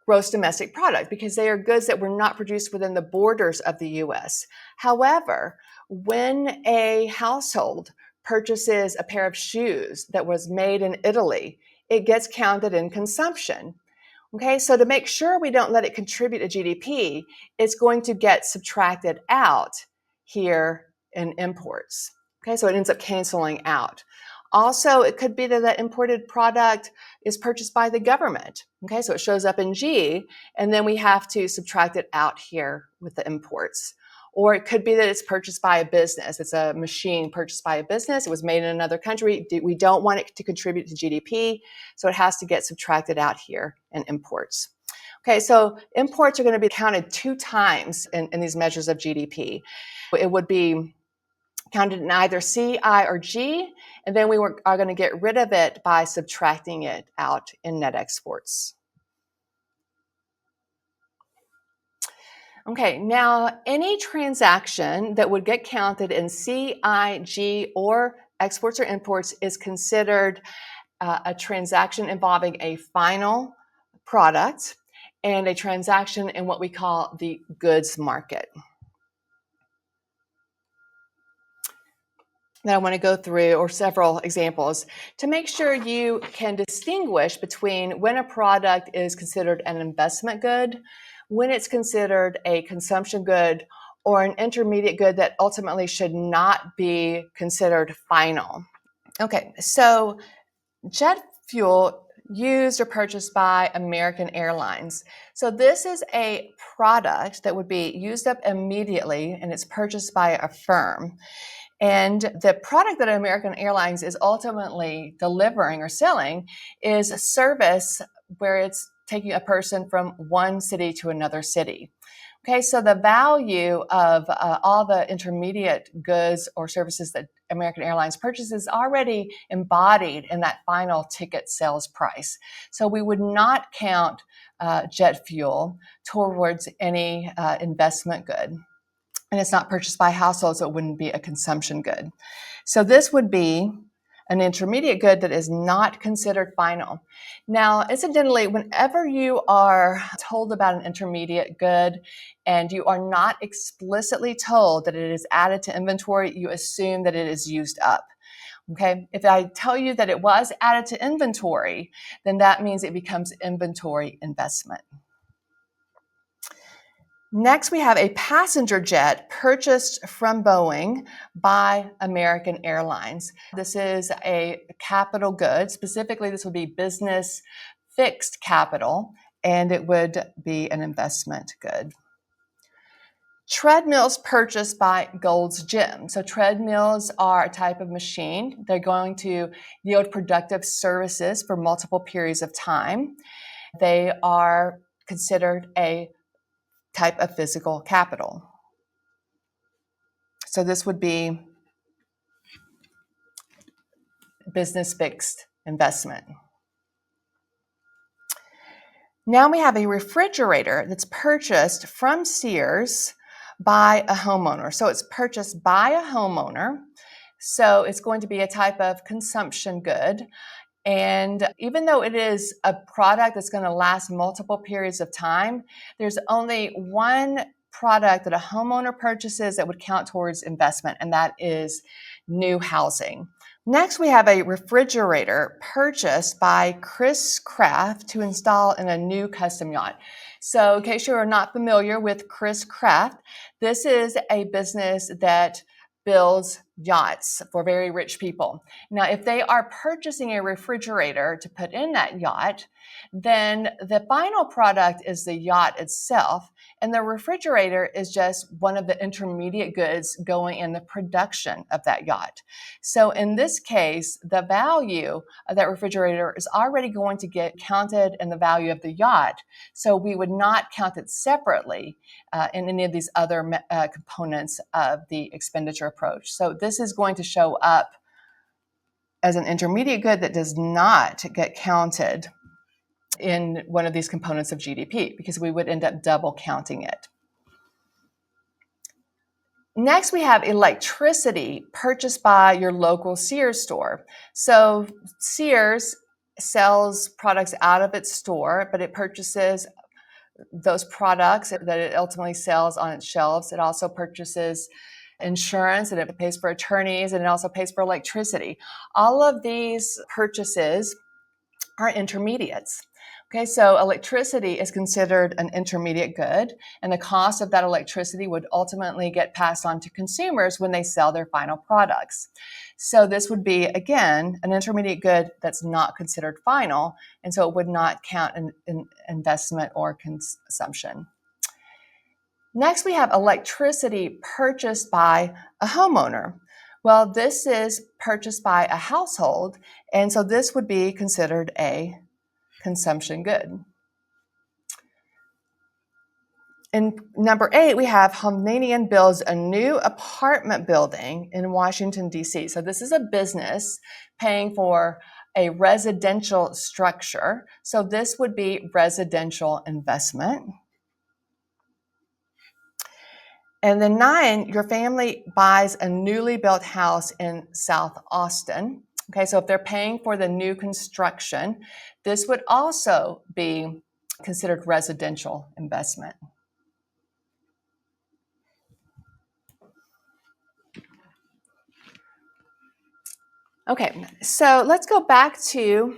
gross domestic product because they are goods that were not produced within the borders of the U.S. However, when a household purchases a pair of shoes that was made in Italy, it gets counted in consumption. Okay, so to make sure we don't let it contribute to GDP, it's going to get subtracted out here in imports. Okay, so it ends up canceling out. Also, it could be that that imported product is purchased by the government. Okay, so it shows up in G, and then we have to subtract it out here with the imports. Or it could be that it's purchased by a business. It's a machine purchased by a business. It was made in another country. We don't want it to contribute to GDP, so it has to get subtracted out here in imports. Okay, so imports are going to be counted 2 times in these measures of GDP. It would be counted in either C, I, or G, and then we are going to get rid of it by subtracting it out in net exports. Okay, now any transaction that would get counted in C, I, G, or exports or imports is considered a transaction involving a final product and a transaction in what we call the goods market. That I want to go through, or several examples, to make sure you can distinguish between when a product is considered an investment good, when it's considered a consumption good, or an intermediate good that ultimately should not be considered final. Okay, so jet fuel used or purchased by American Airlines. So this is a product that would be used up immediately, and it's purchased by a firm. And the product that American Airlines is ultimately delivering or selling is a service where it's taking a person from one city to another city. Okay, so the value of all the intermediate goods or services that American Airlines purchases is already embodied in that final ticket sales price. So we would not count jet fuel towards any investment good. And it's not purchased by households, so it wouldn't be a consumption good. So this would be an intermediate good that is not considered final. Now, incidentally, whenever you are told about an intermediate good and you are not explicitly told that it is added to inventory, you assume that it is used up. Okay, if I tell you that it was added to inventory, then that means it becomes inventory investment. Next, we have a passenger jet purchased from Boeing by American Airlines. This is a capital good. Specifically, this would be business fixed capital, and it would be an investment good. Treadmills purchased by Gold's Gym. So treadmills are a type of machine. They're going to yield productive services for multiple periods of time. They are considered a type of physical capital. So this would be business fixed investment. Now we have a refrigerator that's purchased from Sears by a homeowner. So it's purchased by a homeowner. So it's going to be a type of consumption good. And even though it is a product that's going to last multiple periods of time, there's only one product that a homeowner purchases that would count towards investment, and that is new housing. Next, we have a refrigerator purchased by Chris Craft to install in a new custom yacht. So in case you are not familiar with Chris Craft, this is a business that builds yachts for very rich people. Now, if they are purchasing a refrigerator to put in that yacht, then the final product is the yacht itself, and the refrigerator is just one of the intermediate goods going in the production of that yacht. So in this case, the value of that refrigerator is already going to get counted in the value of the yacht. So we would not count it separately in any of these other components of the expenditure approach. So this is going to show up as an intermediate good that does not get counted in one of these components of GDP because we would end up double counting it. Next, we have electricity purchased by your local Sears store. So Sears sells products out of its store, but it purchases those products that it ultimately sells on its shelves. It also purchases insurance, and it pays for attorneys, and it also pays for electricity. All of these purchases are intermediates. Okay, so electricity is considered an intermediate good, and the cost of that electricity would ultimately get passed on to consumers when they sell their final products. So this would be, again, an intermediate good that's not considered final, and so it would not count in investment or consumption. Next, we have electricity purchased by a homeowner. Well, this is purchased by a household, and so this would be considered a consumption good. In number 8, we have Hovnanian builds a new apartment building in Washington, D.C. So this is a business paying for a residential structure. So this would be residential investment. And then 9, your family buys a newly built house in South Austin. Okay, so if they're paying for the new construction, this would also be considered residential investment. Okay, so let's go back to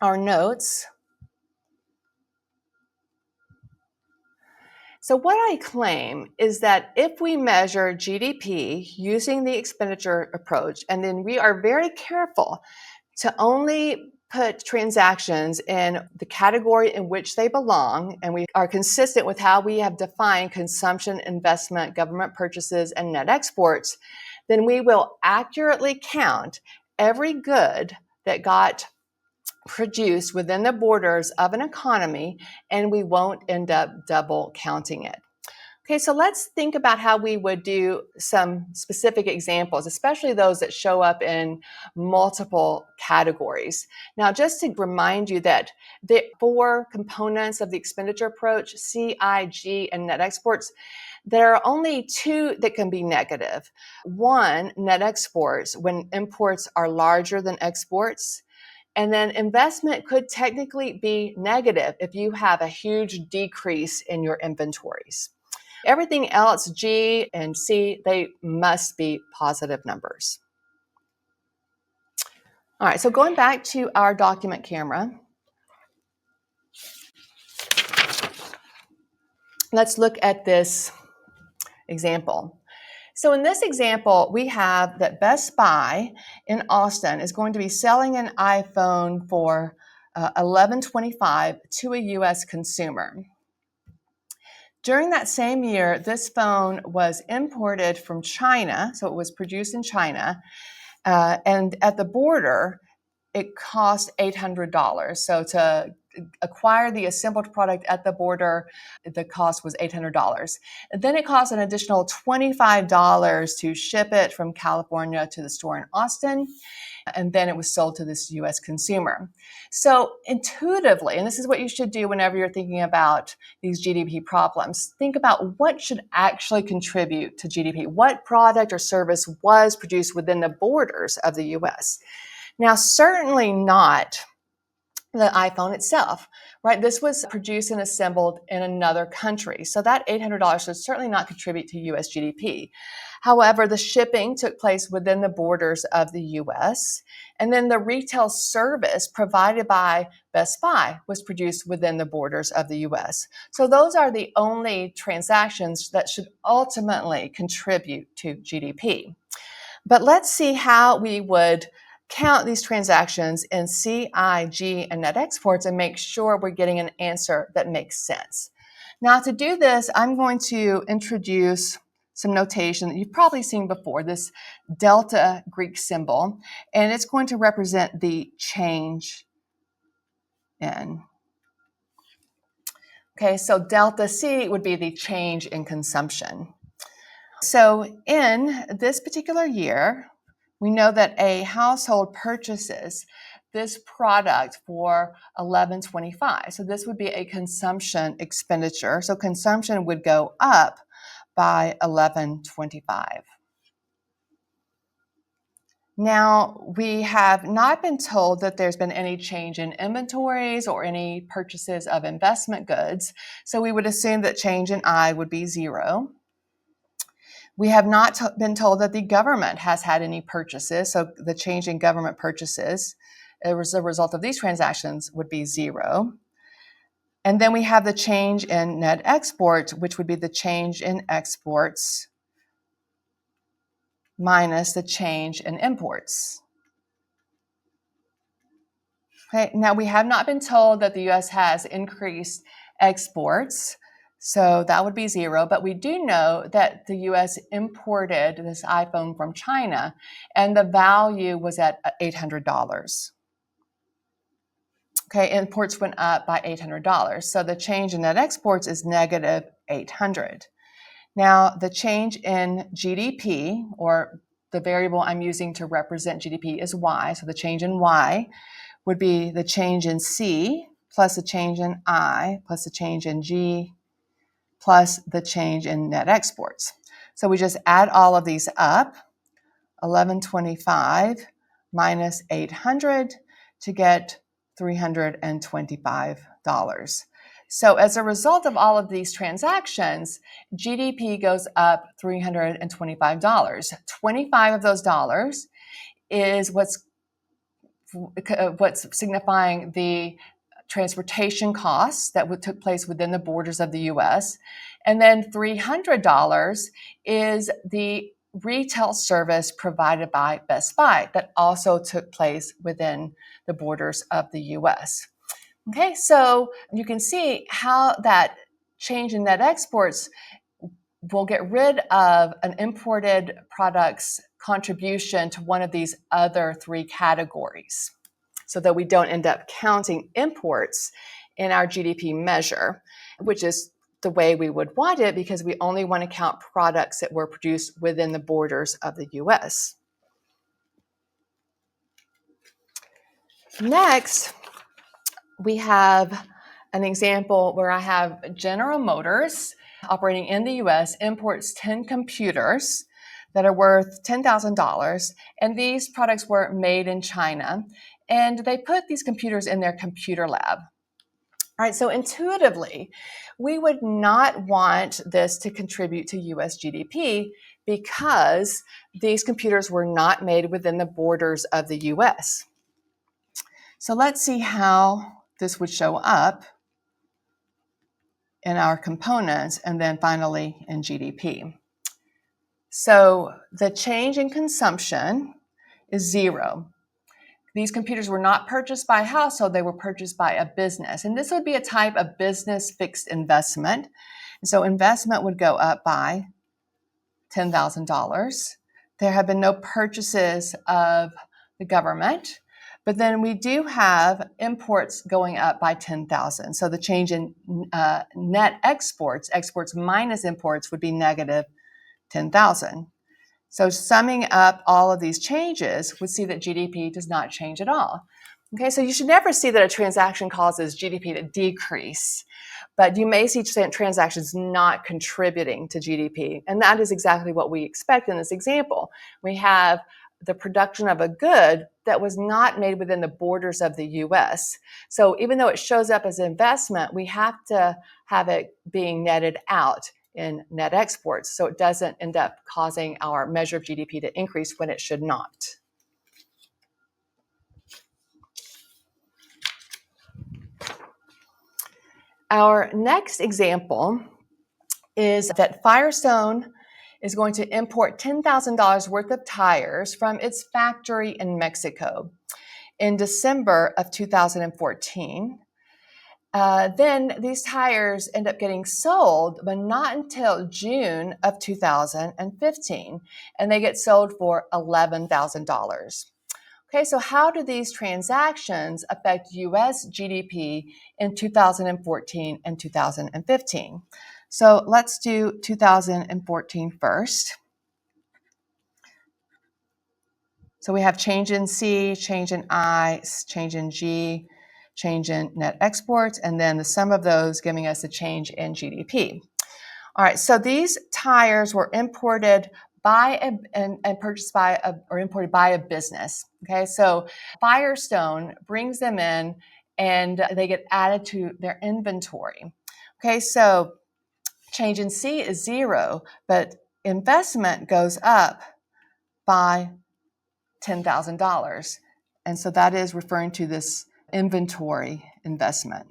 our notes. So what I claim is that if we measure GDP using the expenditure approach, and then we are very careful to only put transactions in the category in which they belong, and we are consistent with how we have defined consumption, investment, government purchases, and net exports, then we will accurately count every good that got produced within the borders of an economy, and we won't end up double counting it. Okay, so let's think about how we would do some specific examples, especially those that show up in multiple categories. Now, just to remind you that the 4 components of the expenditure approach, C, I, G, and net exports, there are only 2 that can be negative. 1, net exports, when imports are larger than exports. And then investment could technically be negative if you have a huge decrease in your inventories. Everything else, G and C, they must be positive numbers. All right, so going back to our document camera, let's look at this example. So in this example, we have that Best Buy in Austin is going to be selling an iPhone for $11.25 to a U.S. consumer. During that same year, this phone was imported from China, so it was produced in China, and at the border, it cost $800. So to acquire the assembled product at the border, the cost was $800. And then it cost an additional $25 to ship it from California to the store in Austin, and then it was sold to this U.S. consumer. So intuitively, and this is what you should do whenever you're thinking about these GDP problems, think about what should actually contribute to GDP. What product or service was produced within the borders of the U.S.? Now, certainly not the iPhone itself, right? This was produced and assembled in another country. So that $800 would certainly not contribute to U.S. GDP. However, the shipping took place within the borders of the U.S., and then the retail service provided by Best Buy was produced within the borders of the U.S. So those are the only transactions that should ultimately contribute to GDP. But let's see how we would count these transactions in CIG and net exports and make sure we're getting an answer that makes sense. Now, to do this, I'm going to introduce some notation that you've probably seen before, this delta Greek symbol, and it's going to represent the change in. Okay, so delta C would be the change in consumption. So in this particular year, we know that a household purchases this product for $11.25. So this would be a consumption expenditure. So consumption would go up by $11.25. Now, we have not been told that there's been any change in inventories or any purchases of investment goods. So we would assume that change in I would be 0. We have not been told that the government has had any purchases, so the change in government purchases as a result of these transactions would be 0. And then we have the change in net exports, which would be the change in exports minus the change in imports. Okay, now we have not been told that the U.S. has increased exports, so that would be 0, but we do know that the U.S. imported this iPhone from China, and the value was at $800. Okay, imports went up by $800, so the change in net exports is negative $800. Now, the change in GDP, or the variable I'm using to represent GDP is Y, so the change in Y would be the change in C plus the change in I plus the change in G plus the change in net exports. So we just add all of these up, 1125 minus 800 to get $325. So as a result of all of these transactions, GDP goes up $325. 25 of those dollars is what's signifying the transportation costs that took place within the borders of the U.S. And then $300 is the retail service provided by Best Buy that also took place within the borders of the U.S. Okay, so you can see how that change in net exports will get rid of an imported product's contribution to one of these other 3 categories so that we don't end up counting imports in our GDP measure, which is the way we would want it because we only want to count products that were produced within the borders of the US. Next, we have an example where I have General Motors operating in the US imports 10 computers that are worth $10,000, and these products were made in China, and they put these computers in their computer lab. All right, so intuitively, we would not want this to contribute to US GDP because these computers were not made within the borders of the US. So let's see how this would show up in our components and then finally in GDP. So the change in consumption is 0. These computers were not purchased by a household, they were purchased by a business. And this would be a type of business fixed investment. And so investment would go up by $10,000. There have been no purchases of the government, but then we do have imports going up by 10,000. So the change in net exports minus imports would be negative 10,000. So summing up all of these changes would see that GDP does not change at all. Okay, so you should never see that a transaction causes GDP to decrease, but you may see transactions not contributing to GDP, and that is exactly what we expect in this example. We have the production of a good that was not made within the borders of the US. So even though it shows up as investment, we have to have it being netted out in net exports, so it doesn't end up causing our measure of GDP to increase when it should not. Our next example is that Firestone is going to import $10,000 worth of tires from its factory in Mexico in December of 2014. Then these tires end up getting sold, but not until June of 2015, and they get sold for $11,000. Okay, so how do these transactions affect US GDP in 2014 and 2015? So let's do 2014 first. So we have change in C, change in I, change in G, change in net exports, and then the sum of those giving us a change in GDP. All right, so these tires were imported and purchased by or imported by a business. Okay, so Firestone brings them in and they get added to their inventory. Okay, so change in C is 0, but investment goes up by $10,000. And so that is referring to this inventory investment.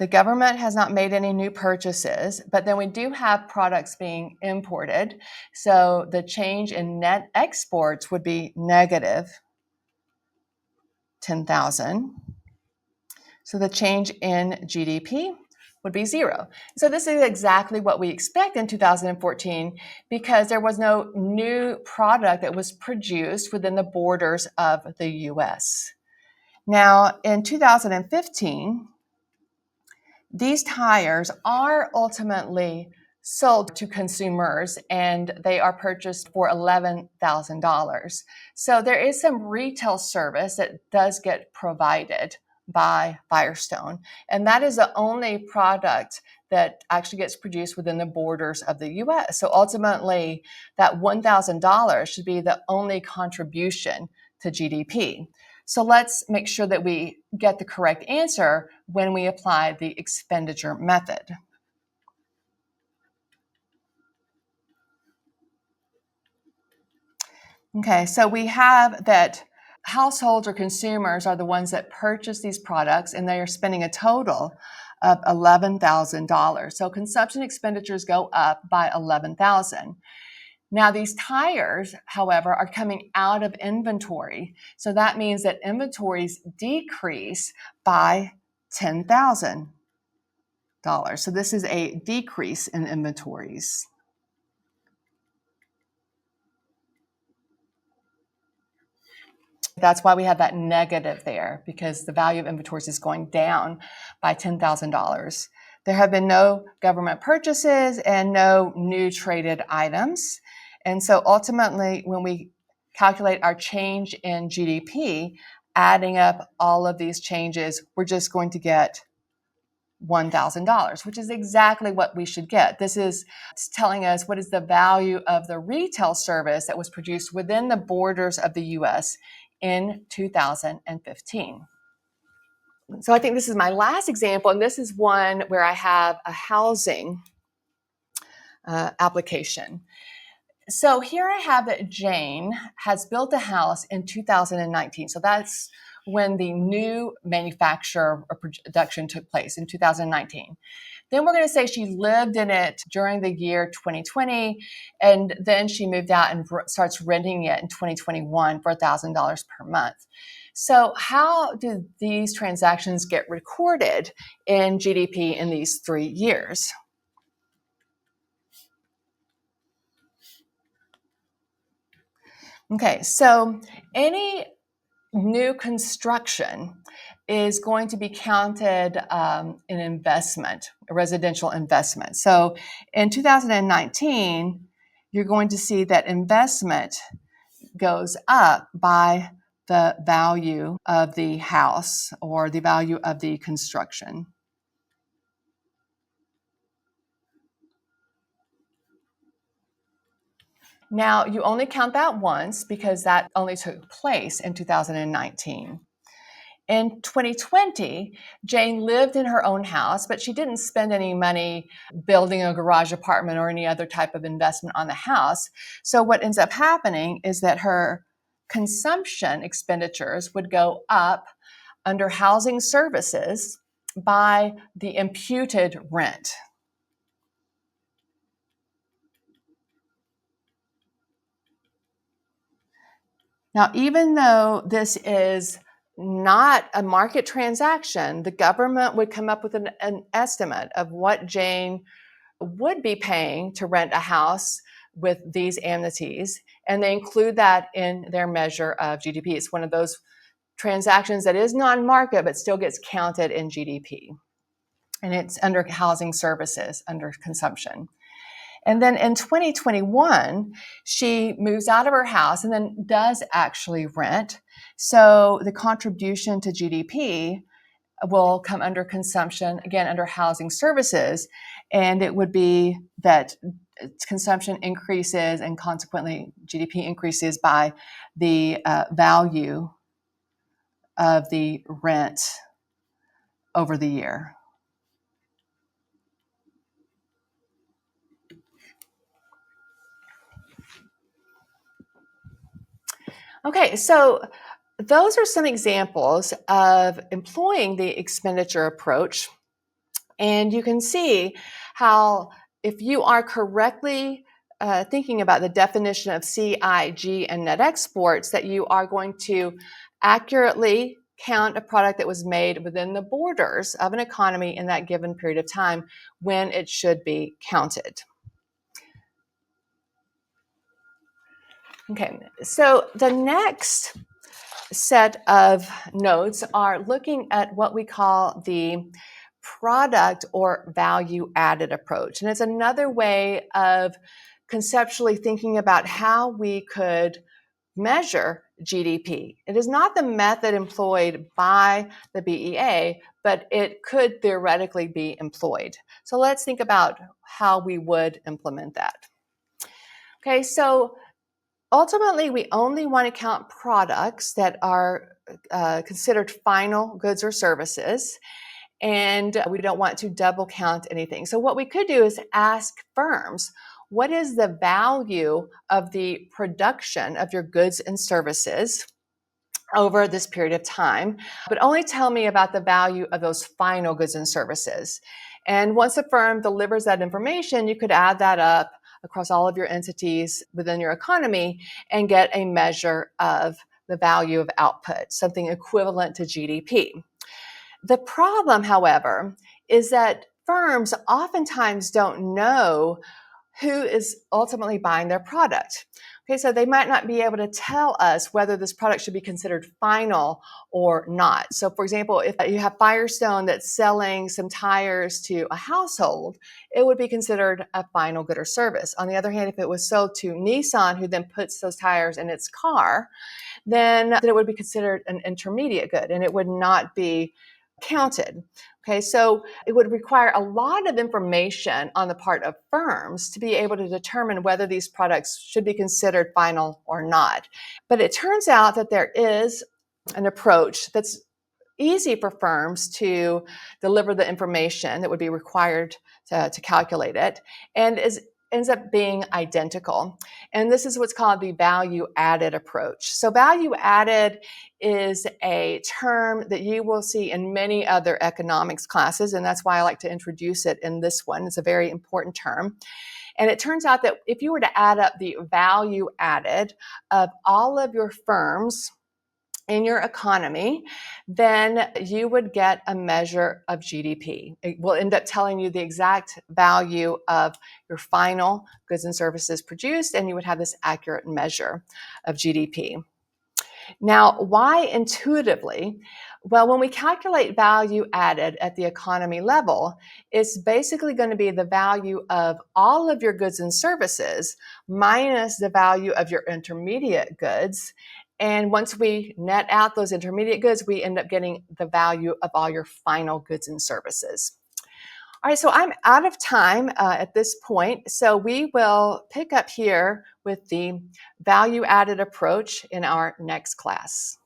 The government has not made any new purchases, but then we do have products being imported. So the change in net exports would be negative 10,000. So the change in GDP would be 0. So this is exactly what we expect in 2014 because there was no new product that was produced within the borders of the US. Now, in 2015, these tires are ultimately sold to consumers and they are purchased for $11,000. So there is some retail service that does get provided by Firestone, and that is the only product that actually gets produced within the borders of the US. So ultimately, that $1,000 should be the only contribution to GDP. So let's make sure that we get the correct answer when we apply the expenditure method. Okay, so we have that households or consumers are the ones that purchase these products and they are spending a total of $11,000. So consumption expenditures go up by $11,000. Now, these tires, however, are coming out of inventory. So that means that inventories decrease by $10,000. So this is a decrease in inventories. That's why we have that negative there, because the value of inventories is going down by $10,000. There have been no government purchases and no new traded items. And so ultimately, when we calculate our change in GDP, adding up all of these changes, we're just going to get $1,000, which is exactly what we should get. This is telling us what is the value of the retail service that was produced within the borders of the US in 2015. So I think this is my last example, and this is one where I have a housing application. So here I have that Jane has built a house in 2019. So that's when the new manufacture or production took place in 2019. Then we're going to say she lived in it during the year 2020, and then she moved out and starts renting it in 2021 for $1,000 per month. So how do these transactions get recorded in GDP in these 3 years? Okay, so any new construction is going to be counted in investment, a residential investment. So in 2019, you're going to see that investment goes up by the value of the house or the value of the construction. Now, you only count that once because that only took place in 2019. In 2020, Jane lived in her own house, but she didn't spend any money building a garage apartment or any other type of investment on the house. So what ends up happening is that her consumption expenditures would go up under housing services, by the imputed rent. Now, even though this is not a market transaction, the government would come up with an estimate of what Jane would be paying to rent a house with these amenities, and they include that in their measure of GDP. It's one of those transactions that is non-market but still gets counted in GDP, and it's under housing services, under consumption. And then in 2021, she moves out of her house and then does actually rent. So the contribution to GDP will come under consumption, again, under housing services. And it would be that consumption increases and consequently GDP increases by the value of the rent over the year. Okay, so those are some examples of employing the expenditure approach. And you can see how if you are correctly thinking about the definition of CIG and net exports, that you are going to accurately count a product that was made within the borders of an economy in that given period of time when it should be counted. Okay, so the next set of notes are looking at what we call the product or value added approach. And it's another way of conceptually thinking about how we could measure GDP. It is not the method employed by the BEA, but it could theoretically be employed. So let's think about how we would implement that. Okay, so ultimately, we only want to count products that are considered final goods or services, and we don't want to double count anything. So what we could do is ask firms, what is the value of the production of your goods and services over this period of time, but only tell me about the value of those final goods and services. And once a firm delivers that information, you could add that up across all of your entities within your economy and get a measure of the value of output, something equivalent to GDP. The problem, however, is that firms oftentimes don't know who is ultimately buying their product. Okay, so they might not be able to tell us whether this product should be considered final or not. So for example, if you have Firestone that's selling some tires to a household, it would be considered a final good or service. On the other hand, if it was sold to Nissan, who then puts those tires in its car, then it would be considered an intermediate good and it would not be counted. Okay, so it would require a lot of information on the part of firms to be able to determine whether these products should be considered final or not. But it turns out that there is an approach that's easy for firms to deliver the information that would be required to calculate it, and ends up being identical. And this is what's called the value added approach. So value added is a term that you will see in many other economics classes, and that's why I like to introduce it in this one. It's a very important term. And it turns out that if you were to add up the value added of all of your firms in your economy, then you would get a measure of GDP. It will end up telling you the exact value of your final goods and services produced, and you would have this accurate measure of GDP. Now, why intuitively? Well, when we calculate value added at the economy level, it's basically going to be the value of all of your goods and services minus the value of your intermediate goods. And once we net out those intermediate goods, we end up getting the value of all your final goods and services. All right, so I'm out of time at this point. So we will pick up here with the value added approach in our next class.